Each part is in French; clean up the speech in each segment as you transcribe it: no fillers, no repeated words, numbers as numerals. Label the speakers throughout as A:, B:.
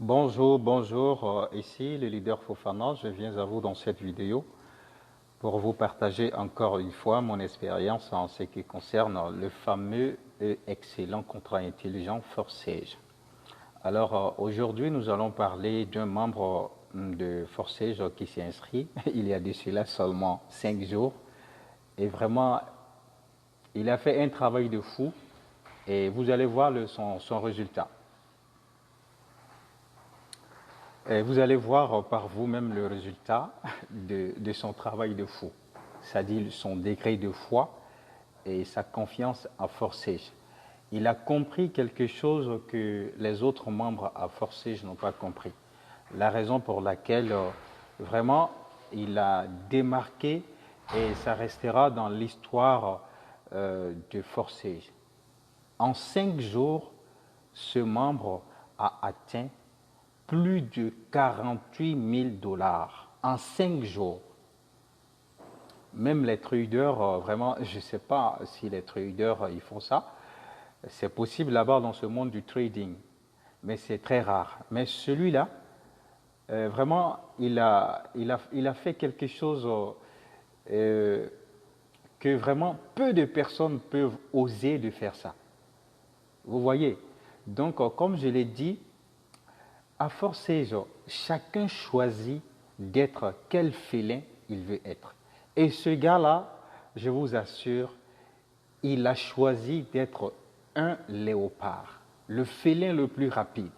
A: Bonjour, ici le leader Fofana, je viens à vous dans cette vidéo pour vous partager encore une fois mon expérience en ce qui concerne le fameux et excellent contrat intelligent Forsage. Alors aujourd'hui nous allons parler d'un membre de Forsage qui s'est inscrit il y a de cela seulement 5 jours et vraiment il a fait un travail de fou et vous allez voir son résultat. Et vous allez voir par vous-même le résultat de son travail de fou, c'est-à-dire son degré de foi et sa confiance à Forsage. Il a compris quelque chose que les autres membres à Forsage n'ont pas compris. La raison pour laquelle vraiment il a démarqué et ça restera dans l'histoire de Forsage. En 5 jours, ce membre a atteint plus de 48 000 dollars en 5 jours. Même les traders, vraiment, je ne sais pas si les traders ils font ça. C'est possible là-bas dans ce monde du trading, mais c'est très rare. Mais celui-là, vraiment, il a fait quelque chose que vraiment peu de personnes peuvent oser de faire ça. Vous voyez? Donc, comme je l'ai dit, à Forsage, chacun choisit d'être quel félin il veut être. Et ce gars-là, je vous assure, il a choisi d'être un léopard, le félin le plus rapide.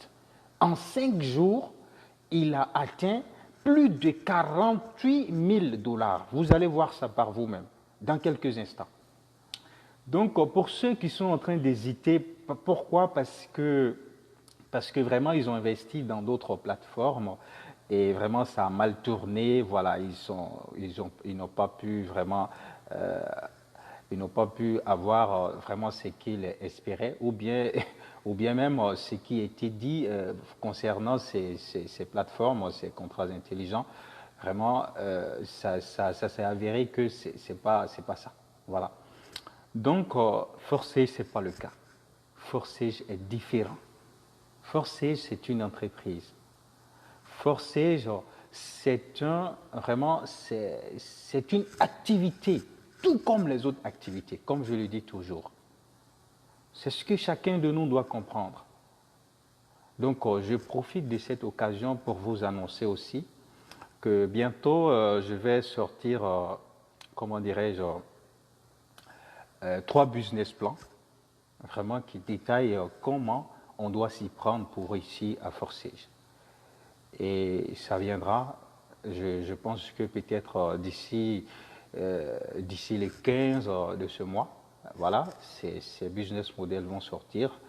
A: En 5 jours, il a atteint plus de 48 000 dollars. Vous allez voir ça par vous-même dans quelques instants. Donc, pour ceux qui sont en train d'hésiter, pourquoi? Parce que vraiment, ils ont investi dans d'autres plateformes et vraiment, ça a mal tourné. Voilà, ils n'ont pas pu vraiment, ils n'ont pas pu avoir vraiment ce qu'ils espéraient ou bien, ou bien même ce qui était dit concernant ces plateformes, ces contrats intelligents. Vraiment, ça s'est avéré que c'est pas ça. Voilà. Donc, Forsage, ce n'est pas le cas. Forsage est différent. Forsage, c'est une entreprise. Forsage, c'est une activité, tout comme les autres activités, comme je le dis toujours. C'est ce que chacun de nous doit comprendre. Donc, je profite de cette occasion pour vous annoncer aussi que bientôt, je vais sortir, comment dirais-je, 3 business plans, vraiment qui détaillent comment on doit s'y prendre pour réussir à Forsage. Et ça viendra, je pense que peut-être d'ici les 15 de ce mois, voilà, ces business models vont sortir.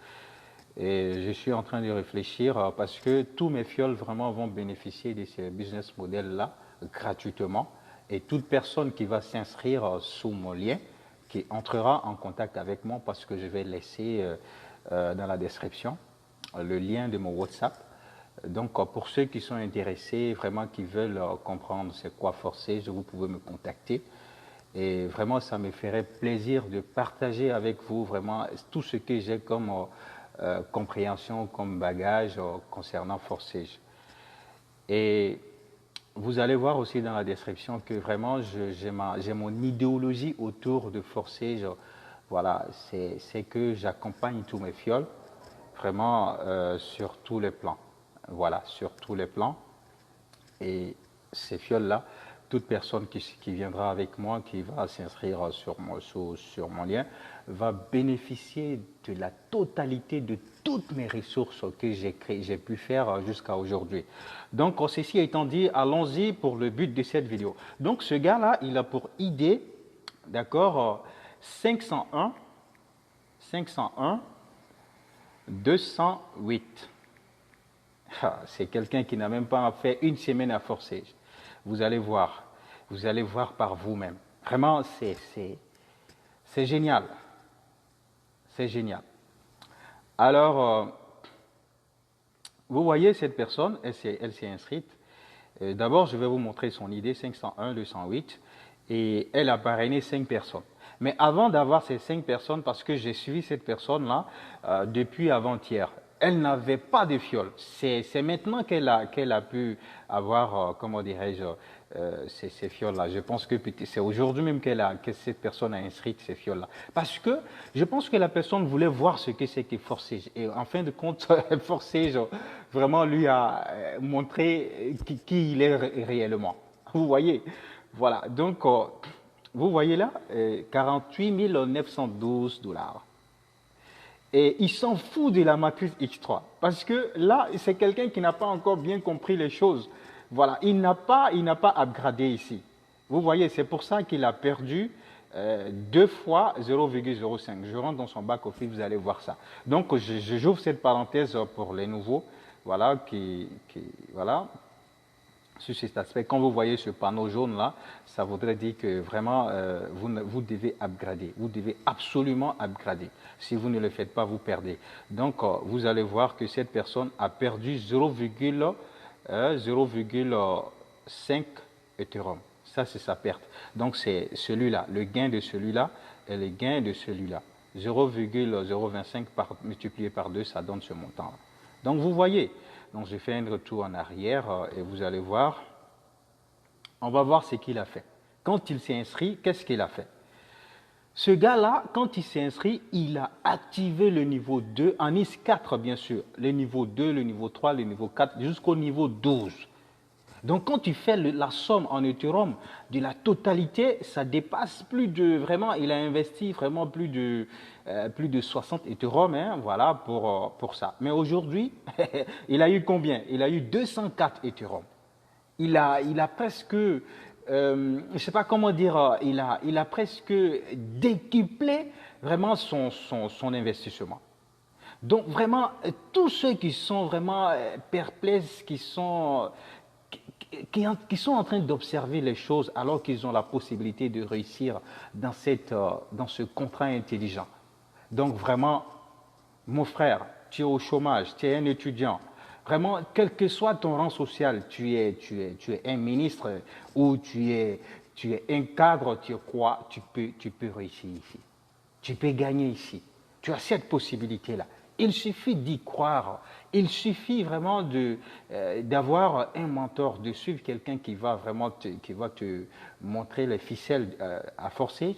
A: Et je suis en train de réfléchir parce que tous mes fioles vraiment vont bénéficier de ces business models-là gratuitement. Et toute personne qui va s'inscrire sous mon lien, qui entrera en contact avec moi parce que je vais laisser dans la description le lien de mon WhatsApp. Donc, pour ceux qui sont intéressés, vraiment qui veulent comprendre c'est quoi Forsage, vous pouvez me contacter. Et vraiment, ça me ferait plaisir de partager avec vous vraiment tout ce que j'ai comme compréhension, comme bagage concernant Forsage. Et vous allez voir aussi dans la description que vraiment, j'ai mon idéologie autour de Forsage. Voilà, c'est que j'accompagne tous mes fioles, vraiment sur tous les plans. Voilà, sur tous les plans. Et ces fioles-là, toute personne qui viendra avec moi, qui va s'inscrire sur mon lien, va bénéficier de la totalité de toutes mes ressources que j'ai pu faire jusqu'à aujourd'hui. Donc, ceci étant dit, allons-y pour le but de cette vidéo. Donc, ce gars-là, il a pour idée, d'accord, 501, 208. C'est quelqu'un qui n'a même pas fait une semaine à Forsage. Vous allez voir par vous-même. Vraiment, c'est génial. C'est génial. Alors, vous voyez cette personne, elle s'est inscrite. D'abord, je vais vous montrer son idée 501, 208. Et elle a parrainé 5 personnes. Mais avant d'avoir ces 5 personnes, parce que j'ai suivi cette personne-là depuis avant-hier, Elle n'avait pas de fiole. C'est maintenant qu'elle a pu avoir, comment dirais-je, ces fioles-là. Je pense que c'est aujourd'hui même que cette personne a inscrit ces fioles-là. Parce que je pense que la personne voulait voir ce que c'est que Forsage. Et en fin de compte, Forsage vraiment lui a montré qui il est réellement. Vous voyez? Voilà. Donc, vous voyez là, 48 912 $. Et il s'en fout de la matrice X3. Parce que là, c'est quelqu'un qui n'a pas encore bien compris les choses. Voilà, il n'a pas upgradé ici. Vous voyez, c'est pour ça qu'il a perdu 2 fois 0,05. Je rentre dans son back-office, vous allez voir ça. Donc, j'ouvre cette parenthèse pour les nouveaux. Voilà, voilà. Sur cet aspect, quand vous voyez ce panneau jaune là, ça voudrait dire que vraiment vous devez upgrader, vous devez absolument upgrader. Si vous ne le faites pas, vous perdez. Donc vous allez voir que cette personne a perdu 0,5 Ethereum. Ça c'est sa perte. Donc c'est celui-là, le gain de celui-là et le gain de celui-là. 0,025 multiplié par 2, ça donne ce montant là. Donc vous voyez. Donc, je fais un retour en arrière et vous allez voir. On va voir ce qu'il a fait. Quand il s'est inscrit, qu'est-ce qu'il a fait? Ce gars-là, quand il s'est inscrit, il a activé le niveau 2, en IS4 bien sûr, le niveau 2, le niveau 3, le niveau 4, jusqu'au niveau 12. Donc, quand tu fais la somme en Ethereum de la totalité, ça dépasse plus de, vraiment, il a investi vraiment plus de 60 Ethereum, hein, voilà, pour ça. Mais aujourd'hui, il a eu combien? Il a eu 204 Ethereum. Il a presque, je ne sais pas comment dire, il a presque décuplé vraiment son investissement. Donc, vraiment, tous ceux qui sont vraiment perplexes, qui sont en train d'observer les choses alors qu'ils ont la possibilité de réussir dans ce contrat intelligent. Donc vraiment, mon frère, tu es au chômage, tu es un étudiant. Vraiment, quel que soit ton rang social, tu es un ministre ou tu es un cadre, tu crois, tu peux réussir ici. Tu peux gagner ici. Tu as cette possibilité-là. Il suffit d'y croire. Il suffit vraiment d'avoir un mentor, de suivre quelqu'un qui va vraiment te montrer les ficelles à forcer.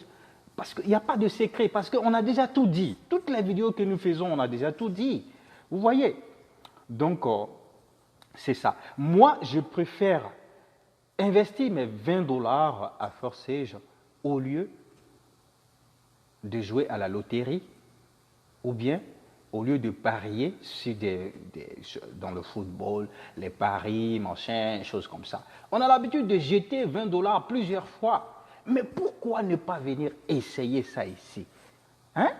A: Parce qu'il n'y a pas de secret, parce qu'on a déjà tout dit. Toutes les vidéos que nous faisons, on a déjà tout dit. Vous voyez? Donc, c'est ça. Moi, je préfère investir mes 20 $ à Forsage au lieu de jouer à la loterie ou bien au lieu de parier sur dans le football, les paris, machin, choses comme ça. On a l'habitude de jeter 20 $ plusieurs fois. Mais pourquoi ne pas venir essayer ça ici? Hein?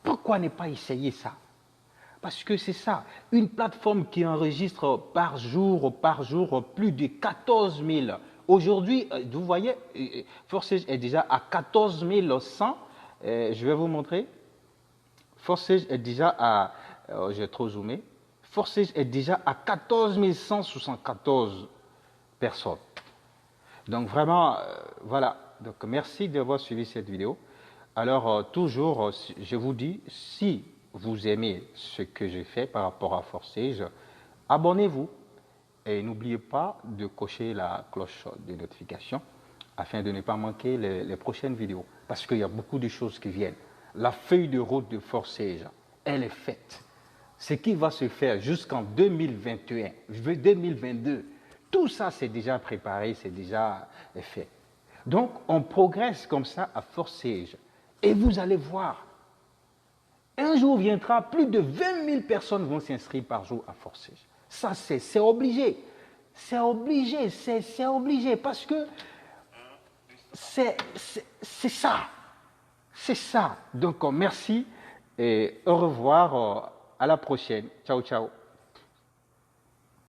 A: Pourquoi ne pas essayer ça? Parce que c'est ça, une plateforme qui enregistre par jour, plus de 14 000. Aujourd'hui, vous voyez, Forsage est déjà à 14 100. Je vais vous montrer. Forsage est déjà à, j'ai trop zoomé, Forsage est déjà à 14 174 personnes. Donc vraiment, voilà. Donc merci d'avoir suivi cette vidéo. Alors toujours, je vous dis, si vous aimez ce que j'ai fait par rapport à Forsage, abonnez-vous et n'oubliez pas de cocher la cloche de notification afin de ne pas manquer les prochaines vidéos. Parce qu'il y a beaucoup de choses qui viennent. La feuille de route de Forsage, elle est faite. Ce qui va se faire jusqu'en 2021, 2022, tout ça c'est déjà préparé, c'est déjà fait. Donc on progresse comme ça à Forsage. Et vous allez voir, un jour viendra, plus de 20 000 personnes vont s'inscrire par jour à Forsage. Ça c'est obligé. C'est obligé, c'est obligé parce que c'est ça. C'est ça. Donc, merci et au revoir. À la prochaine. Ciao, ciao.